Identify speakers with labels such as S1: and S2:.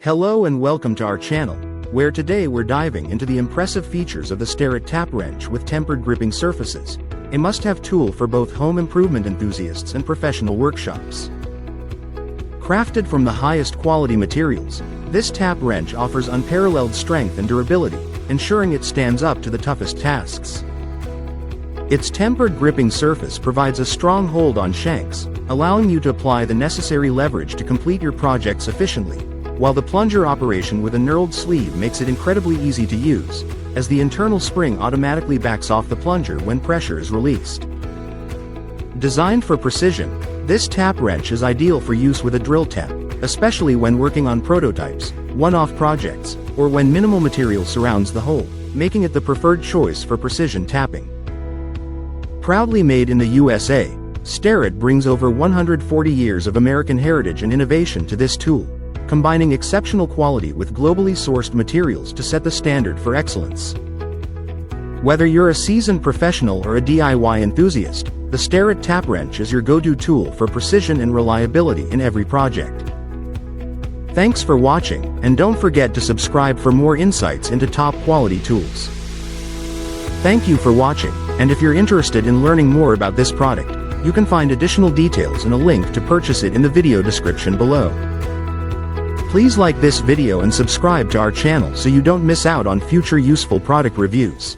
S1: Hello and welcome to our channel, where today we're diving into the impressive features of the Starrett Tap Wrench with tempered gripping surfaces, a must-have tool for both home improvement enthusiasts and professional workshops. Crafted from the highest quality materials, this tap wrench offers unparalleled strength and durability, ensuring it stands up to the toughest tasks. Its tempered gripping surface provides a strong hold on shanks, allowing you to apply the necessary leverage to complete your projects efficiently, while the plunger operation with a knurled sleeve makes it incredibly easy to use, as the internal spring automatically backs off the plunger when pressure is released. Designed for precision, this tap wrench is ideal for use with a drill tap, especially when working on prototypes, one-off projects, or when minimal material surrounds the hole, making it the preferred choice for precision tapping. Proudly made in the USA, Starrett brings over 140 years of American heritage and innovation to this tool, combining exceptional quality with globally sourced materials to set the standard for excellence. Whether you're a seasoned professional or a DIY enthusiast, the Starrett Tap Wrench is your go-to tool for precision and reliability in every project. Thanks for watching, and don't forget to subscribe for more insights into top-quality tools. Thank you for watching, and if you're interested in learning more about this product, you can find additional details and a link to purchase it in the video description below. Please like this video and subscribe to our channel so you don't miss out on future useful product reviews.